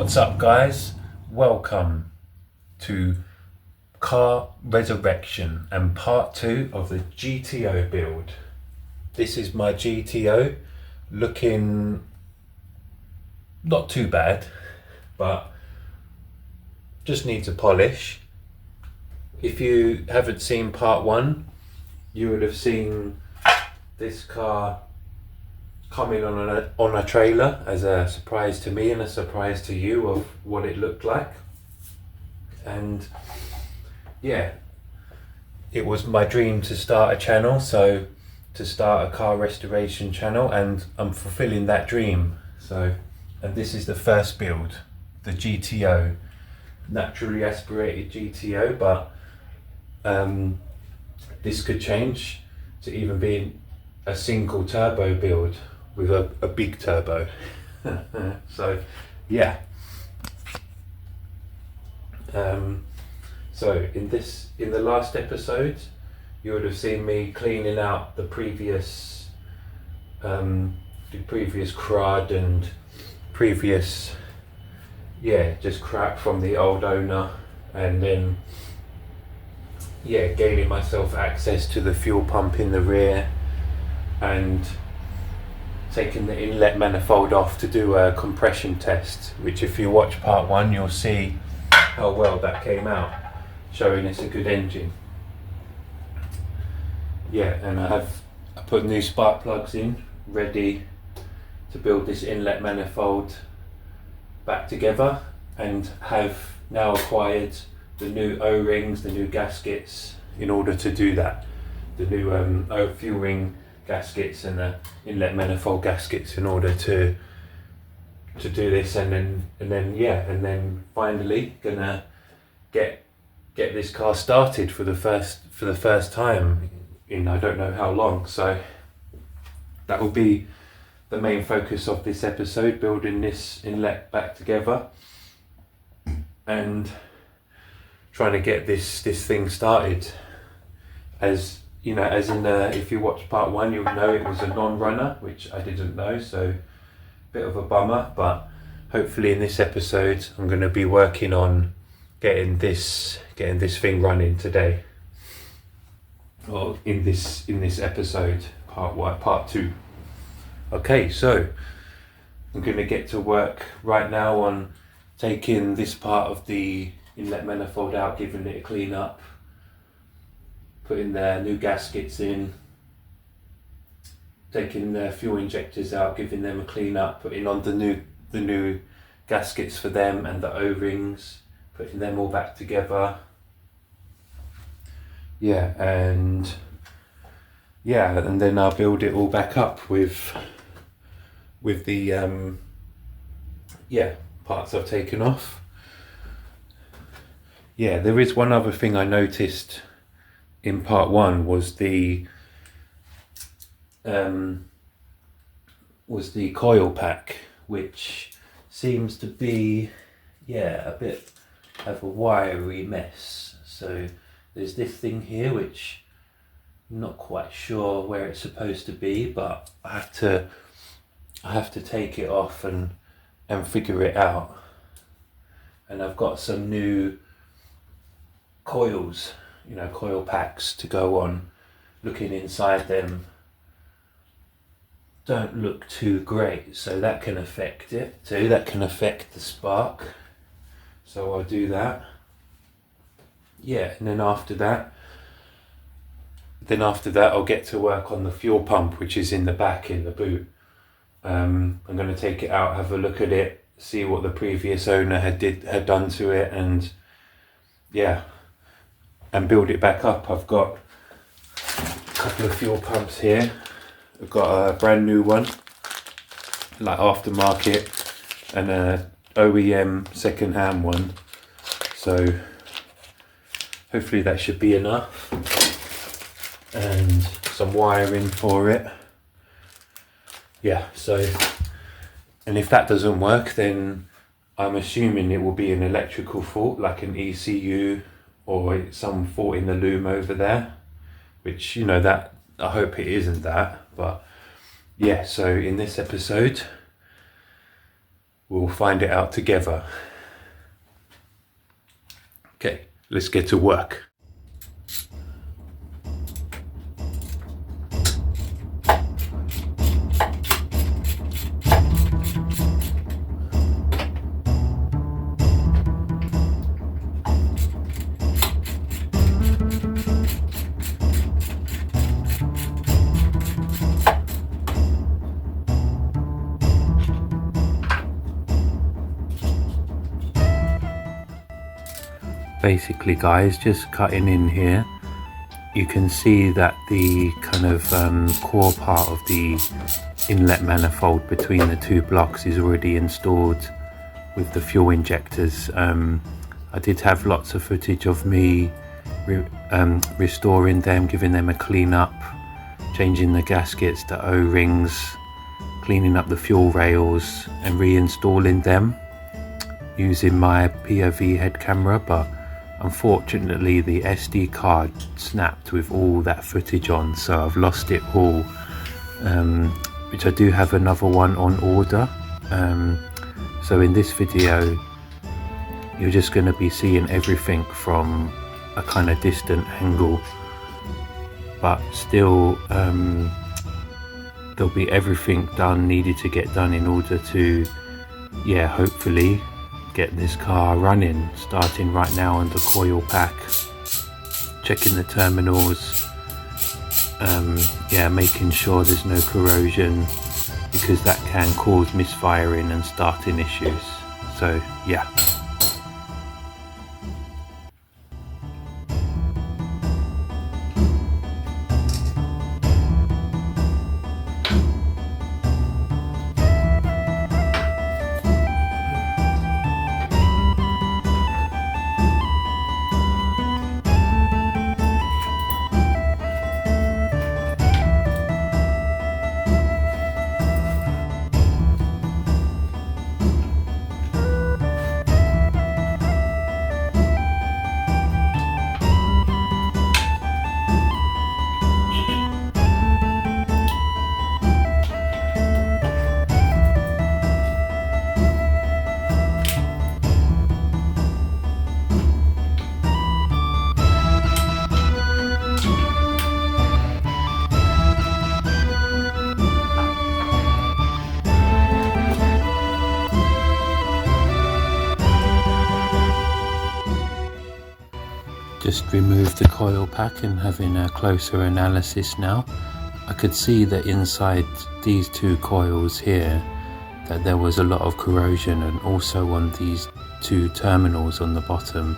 What's up, guys? Welcome to Car Resurrection and part 2 of the GTO build. This is my GTO, looking not too bad, but just needs a polish. If you haven't seen part 1, you would have seen this car coming on a trailer as a surprise to me and a surprise to you of what it looked like. And yeah, it was my dream to start a channel, so to start a car restoration channel, and I'm fulfilling that dream. And this is the first build, the GTO, naturally aspirated GTO, but this could change to even being a single turbo build with a big turbo. So yeah. So in the last episode, you would have seen me cleaning out the previous crud and previous just crap from the old owner, and then gaining myself access to the fuel pump in the rear and taking the inlet manifold off to do a compression test, which if you watch part 1 you'll see how well that came out, showing it's a good engine. And I put new spark plugs in, ready to build this inlet manifold back together, and have now acquired the new O-rings, the new gaskets in order to do that. The new fuel ring gaskets and the inlet manifold gaskets in order to do this, and then finally gonna get this car started for the first time in I don't know how long. So that will be the main focus of this episode, building this inlet back together and trying to get this thing started. As you know, if you watch part 1, you'll know it was a non-runner, which I didn't know, so bit of a bummer. But hopefully in this episode I'm going to be working on getting this thing running today, or in this episode, part 2. Okay, so I'm going to get to work right now on taking this part of the inlet manifold out, giving it a clean up, putting the new gaskets in, taking the fuel injectors out, giving them a clean up, putting on the new gaskets for them and the O-rings, putting them all back together. And then I'll build it all back up with the parts I've taken off. There is one other thing I noticed in part 1 was the coil pack, which seems to be a bit of a wiry mess. So there's this thing here which I'm not quite sure where it's supposed to be, but I have to take it off and figure it out. And I've got some new coils, coil packs to go on. Looking inside them don't look too great, so that can affect it too. That can affect the spark, so I'll do that. And then after that I'll get to work on the fuel pump, which is in the back in the boot. I'm going to take it out, have a look at it, see what the previous owner had done to it, and build it back up. I've got a couple of fuel pumps here. I've got a brand new one, like aftermarket, and a OEM second-hand one. So hopefully that should be enough, and some wiring for it. And if that doesn't work, then I'm assuming it will be an electrical fault, like an ECU, or some fault in the loom over there, which that I hope it isn't that. But so in this episode we'll find it out together. Okay, let's get to work. Basically guys, just cutting in here, you can see that the kind of core part of the inlet manifold between the two blocks is already installed with the fuel injectors. I did have lots of footage of me restoring them, giving them a clean up, changing the gaskets, the O-rings, cleaning up the fuel rails and reinstalling them using my POV head camera, but unfortunately the SD card snapped with all that footage on, so I've lost it all, which I do have another one on order. So in this video you're just going to be seeing everything from a kind of distant angle, but still there'll be everything done needed to get done in order to, yeah, hopefully get this car running. Starting right now on the coil pack, checking the terminals, yeah, making sure there's no corrosion, because that can cause misfiring and starting issues. So yeah. Just removed the coil pack and having a closer analysis now. I could see that inside these two coils here that there was a lot of corrosion, and also on these two terminals on the bottom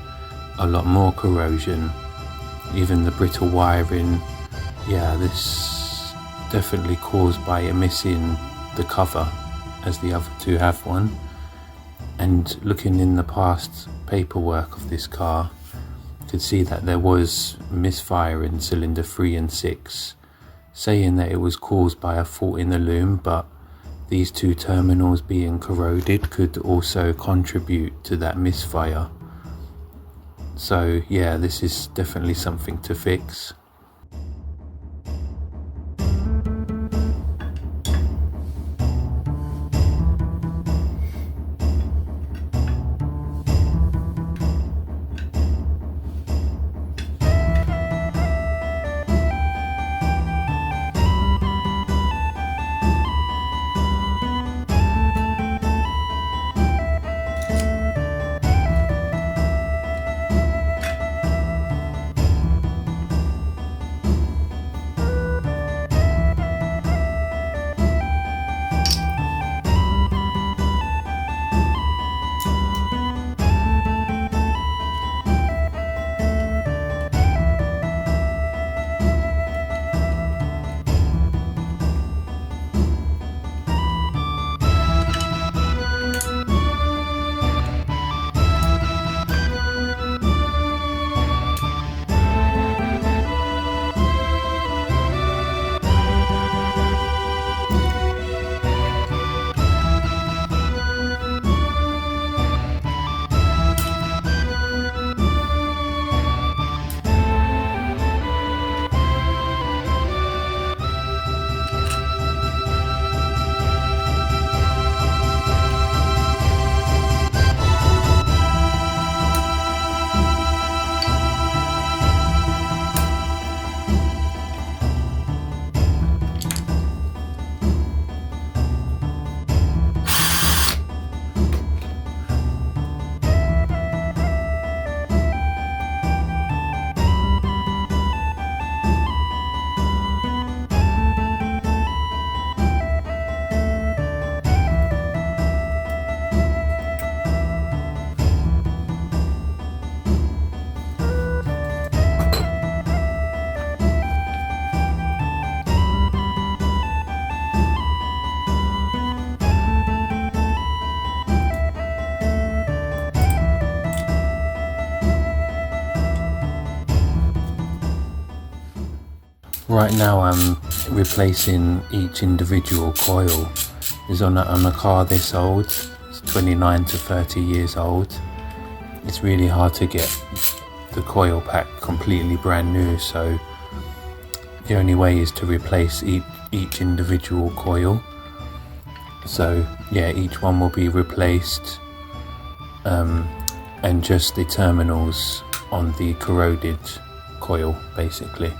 a lot more corrosion, even the brittle wiring. Yeah, this definitely caused by missing the cover, as the other two have one. And looking in the past paperwork of this car, could see that there was misfire in cylinder 3 and 6, saying that it was caused by a fault in the loom, but these two terminals being corroded could also contribute to that misfire. So yeah, this is definitely something to fix. Right now I'm replacing each individual coil. Is on a car this old, it's 29 to 30 years old. It's really hard to get the coil pack completely brand new, so the only way is to replace each individual coil. So yeah, each one will be replaced, and just the terminals on the corroded coil basically.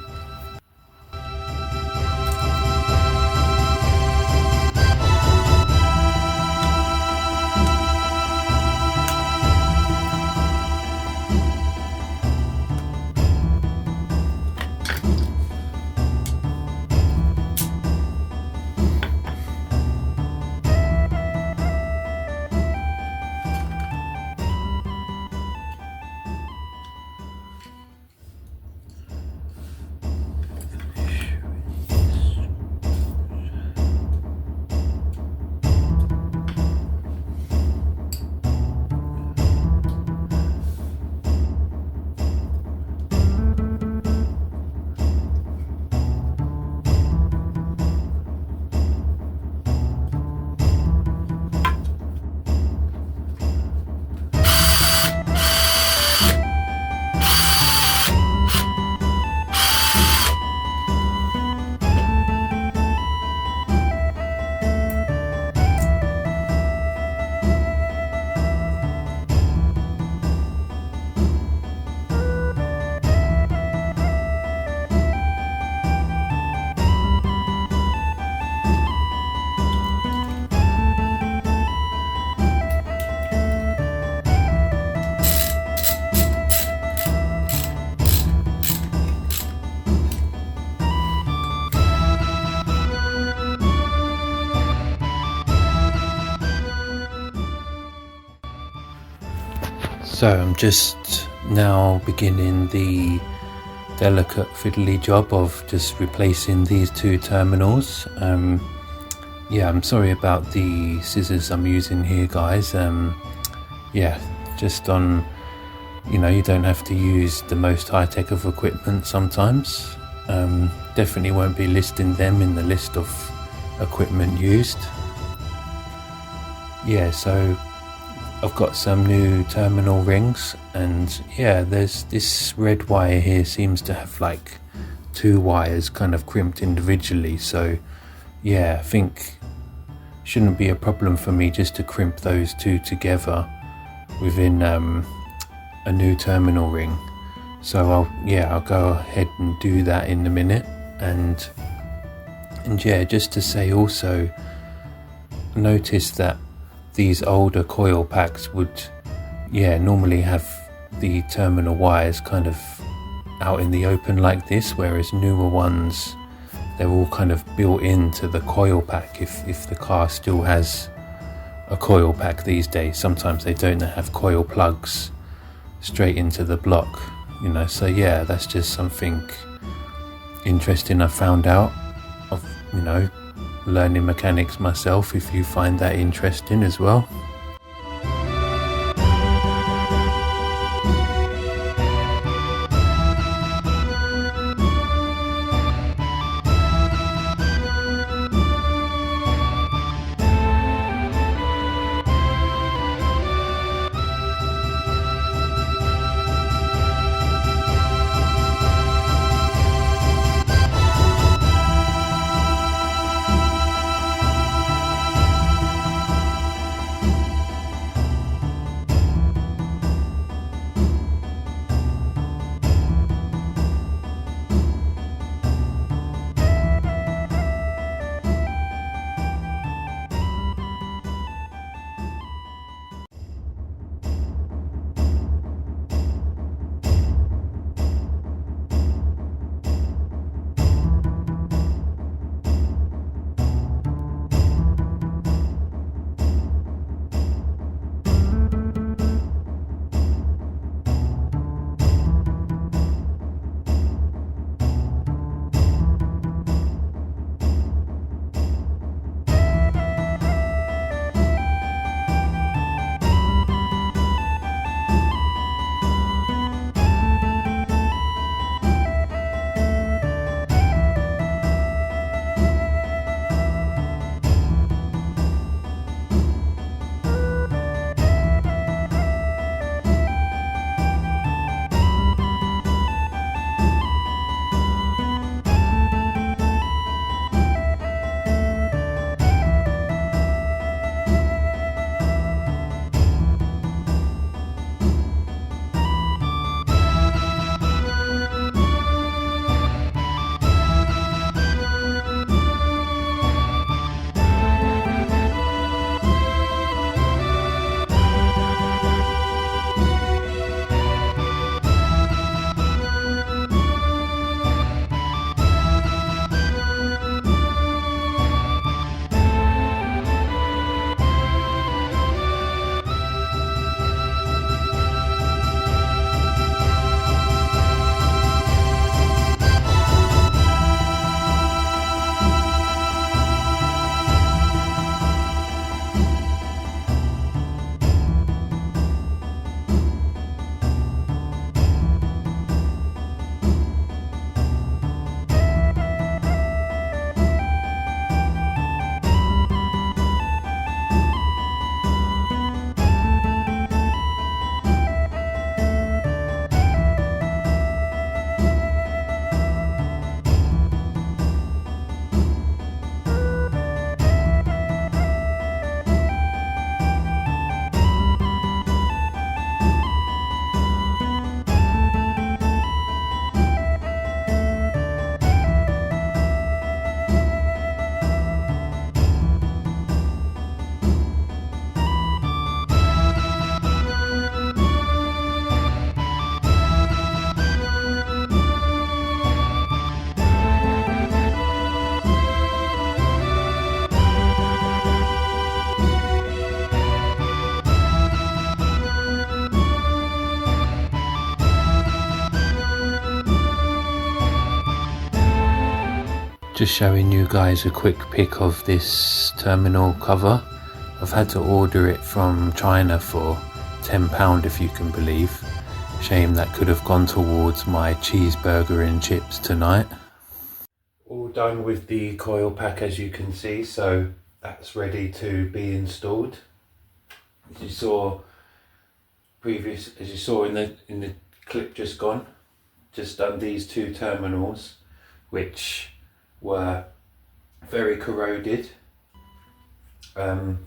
So I'm just now beginning the delicate fiddly job of just replacing these two terminals. Yeah, I'm sorry about the scissors I'm using here, guys. Yeah, just on, you don't have to use the most high-tech of equipment sometimes. Definitely won't be listing them in the list of equipment used. Yeah, so I've got some new terminal rings, and yeah, there's this red wire here seems to have like two wires kind of crimped individually, so yeah, I think shouldn't be a problem for me just to crimp those two together within a new terminal ring. So I'll go ahead and do that in a minute. And yeah, just to say also, notice that these older coil packs would normally have the terminal wires kind of out in the open like this, whereas newer ones, they're all kind of built into the coil pack. If the car still has a coil pack these days, sometimes they don't have coil plugs straight into the block, so yeah, that's just something interesting I found out of, learning mechanics myself, if you find that interesting as well. Just showing you guys a quick pic of this terminal cover. I've had to order it from China for £10, if you can believe. Shame that could have gone towards my cheeseburger and chips tonight. All done with the coil pack, as you can see, so that's ready to be installed. As you saw in the clip just gone, just done these two terminals, which were very corroded, and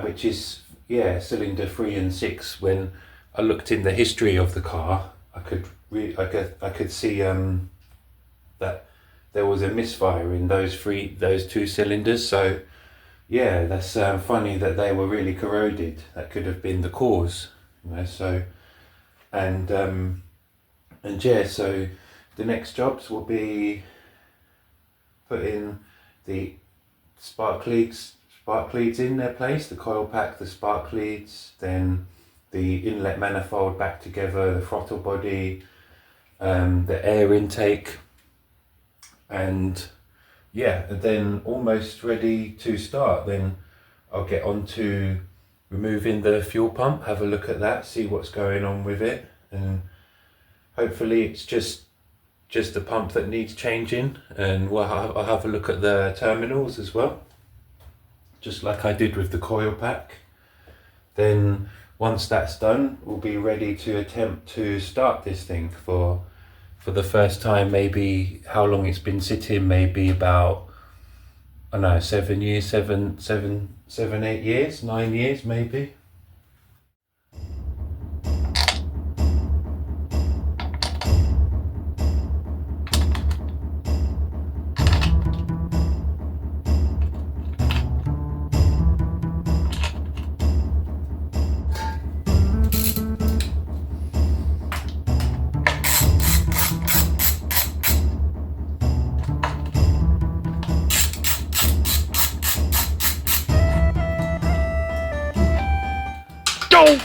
which is cylinder 3 and 6. When I looked in the history of the car, I could see that there was a misfire in those two cylinders. So yeah, that's funny that they were really corroded. That could have been the cause, So so the next jobs will be putting the spark leads in their place, the coil pack, the spark leads, then the inlet manifold back together, the throttle body, the air intake, and then almost ready to start. Then I'll get on to removing the fuel pump, have a look at that, see what's going on with it, and hopefully it's just the pump that needs changing, and I'll have a look at the terminals as well, just like I did with the coil pack. Then once that's done, we'll be ready to attempt to start this thing for the first time. Maybe how long it's been sitting, maybe about, I don't know, 7 years, 8 years, 9 years maybe. Go!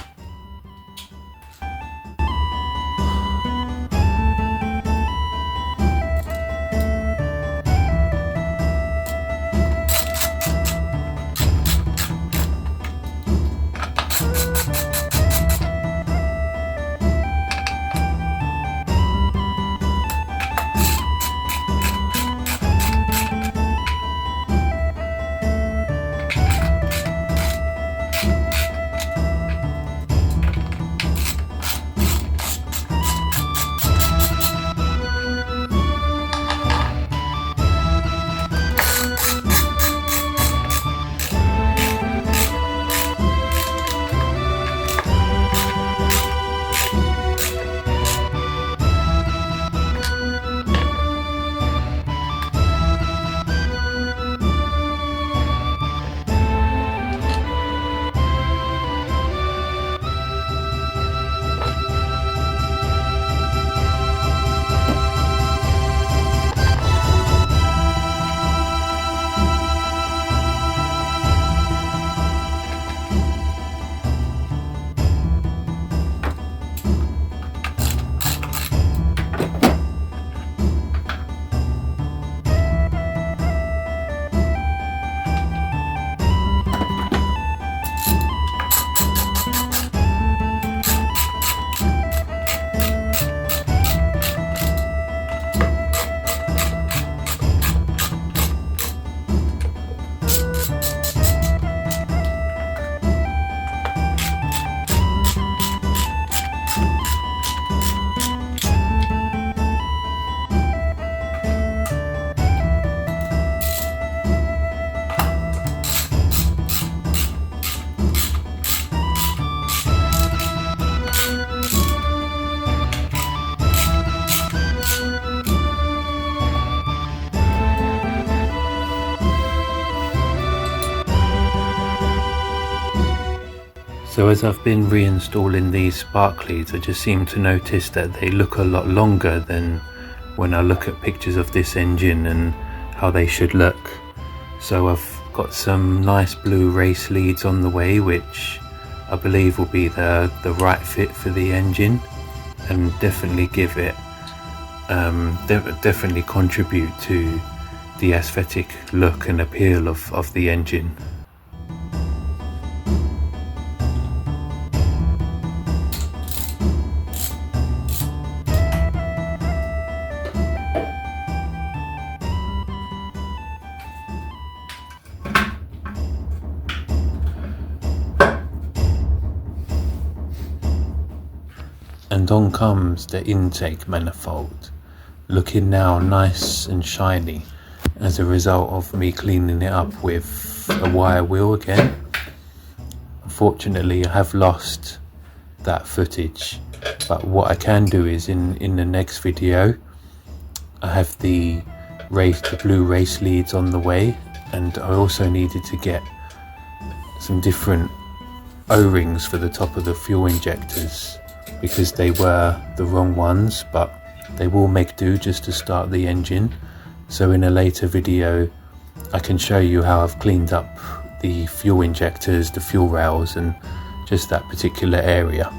So as I've been reinstalling these spark leads, I just seem to notice that they look a lot longer than when I look at pictures of this engine and how they should look. So I've got some nice blue race leads on the way, which I believe will be the right fit for the engine, and definitely give it, definitely contribute to the aesthetic look and appeal of the engine. And on comes the intake manifold, looking now nice and shiny as a result of me cleaning it up with a wire wheel again. Unfortunately, I have lost that footage, but what I can do is in the next video, I have the blue race leads on the way, and I also needed to get some different O-rings for the top of the fuel injectors, because they were the wrong ones, but they will make do just to start the engine. So in a later video I can show you how I've cleaned up the fuel injectors, the fuel rails, and just that particular area.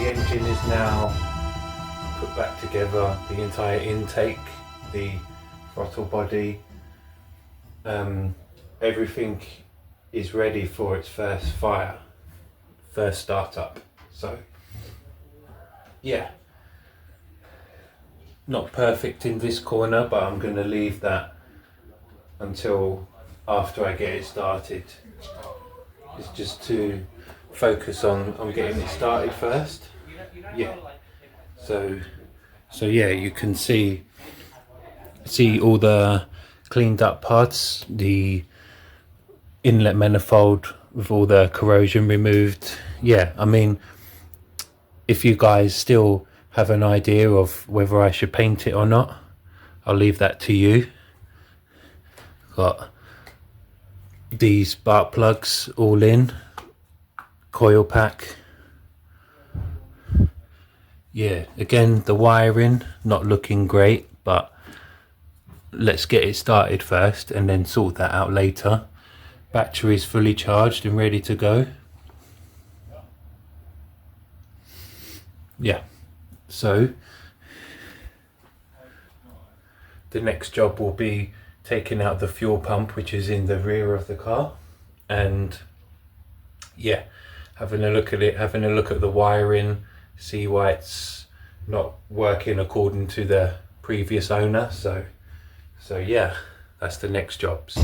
the engine is now put back together, the entire intake, the throttle body, everything is ready for its first startup. So yeah, not perfect in this corner, but I'm going to leave that until after I get it started. It's just to focus on getting it started first. Yeah. So yeah, you can see all the cleaned up parts, the inlet manifold with all the corrosion removed. Yeah, I mean, if you guys still have an idea of whether I should paint it or not, I'll leave that to you. Got these spark plugs all in, coil pack. Yeah, again, the wiring not looking great, but let's get it started first and then sort that out later. Battery is fully charged and ready to go. Yeah, so the next job will be taking out the fuel pump, which is in the rear of the car, and yeah, having a look at it, having a look at the wiring, see why it's not working according to the previous owner. So yeah, that's the next jobs.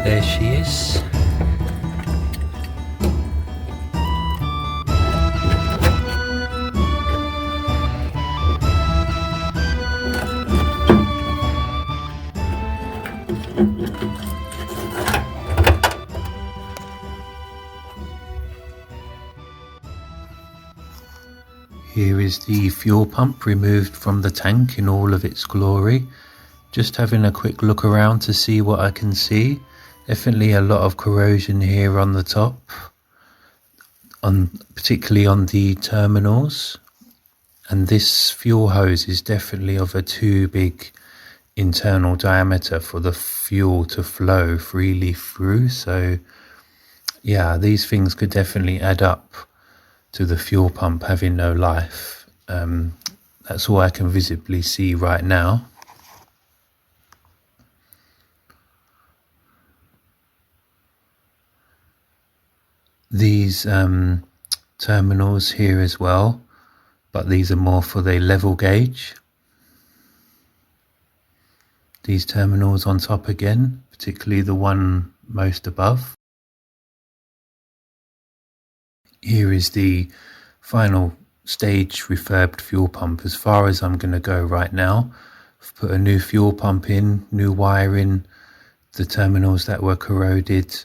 There she is. Here is the fuel pump removed from the tank in all of its glory. Just having a quick look around to see what I can see. Definitely a lot of corrosion here on the top, particularly on the terminals. And this fuel hose is definitely of a too big internal diameter for the fuel to flow freely through. So yeah, these things could definitely add up to the fuel pump having no life. That's all I can visibly see right now. these terminals here as well, but these are more for the level gauge. These terminals on top again, particularly the one most above. Here is the final stage refurbed fuel pump as far as I'm going to go right now. I've put a new fuel pump in, new wiring, the terminals that were corroded,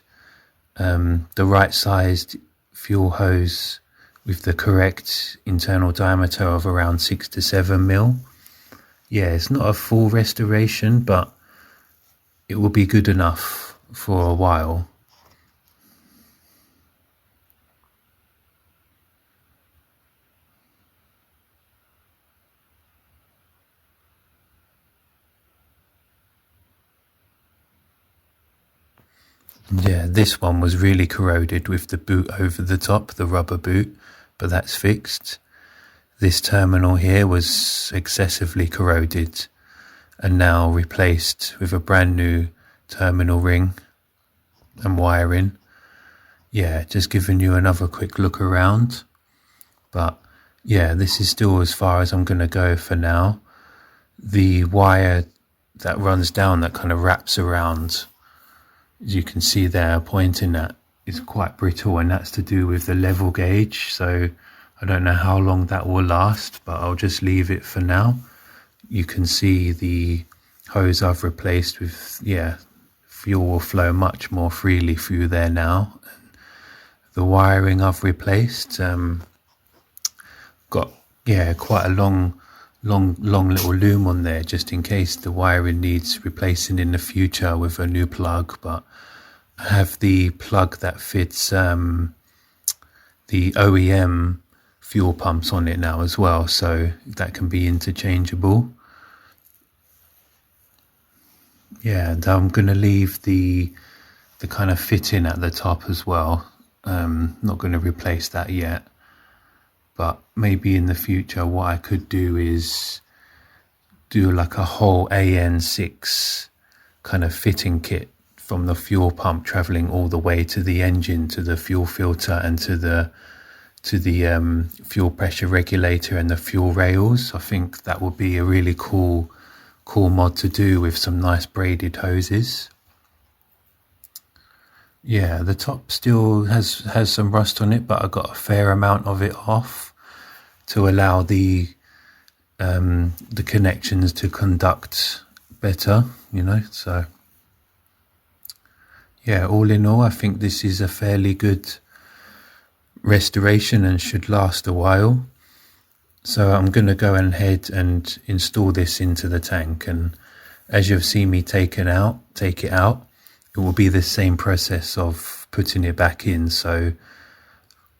the right sized fuel hose with the correct internal diameter of around 6 to 7 mil. Yeah, it's not a full restoration, but it will be good enough for a while. Yeah, this one was really corroded with the boot over the top, the rubber boot, but that's fixed. This terminal here was excessively corroded and now replaced with a brand new terminal ring and wiring. Yeah, just giving you another quick look around. But yeah, this is still as far as I'm going to go for now. The wire that runs down, that kind of wraps around, as you can see there pointing at, is quite brittle, and that's to do with the level gauge. So I don't know how long that will last, but I'll just leave it for now. You can see the hose I've replaced with, yeah, fuel will flow much more freely through there now. The wiring I've replaced, got, yeah, quite a long little loom on there, just in case the wiring needs replacing in the future with a new plug. But I have the plug that fits the OEM fuel pumps on it now as well, so that can be interchangeable. Yeah, and I'm going to leave the kind of fitting at the top as well. Not going to replace that yet, but maybe in the future what I could do is do like a whole AN6 kind of fitting kit from the fuel pump traveling all the way to the engine, to the fuel filter, and to the fuel pressure regulator and the fuel rails. I think that would be a really cool mod to do with some nice braided hoses. Yeah, the top still has some rust on it, but I got a fair amount of it off to allow the connections to conduct better, you know. So yeah, all in all, I think this is a fairly good restoration and should last a while. So I'm going to go ahead and install this into the tank, and as you've seen me take it out, it will be the same process of putting it back in. So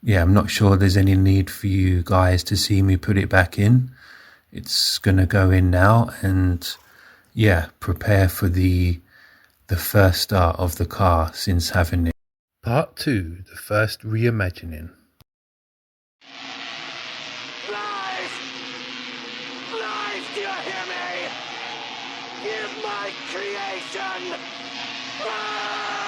yeah, I'm not sure there's any need for you guys to see me put it back in. It's going to go in now, and yeah, prepare for the first start of the car since having it. Part 2, the first reimagining. Lies! Lies, do you hear me? Give my creation! Ah!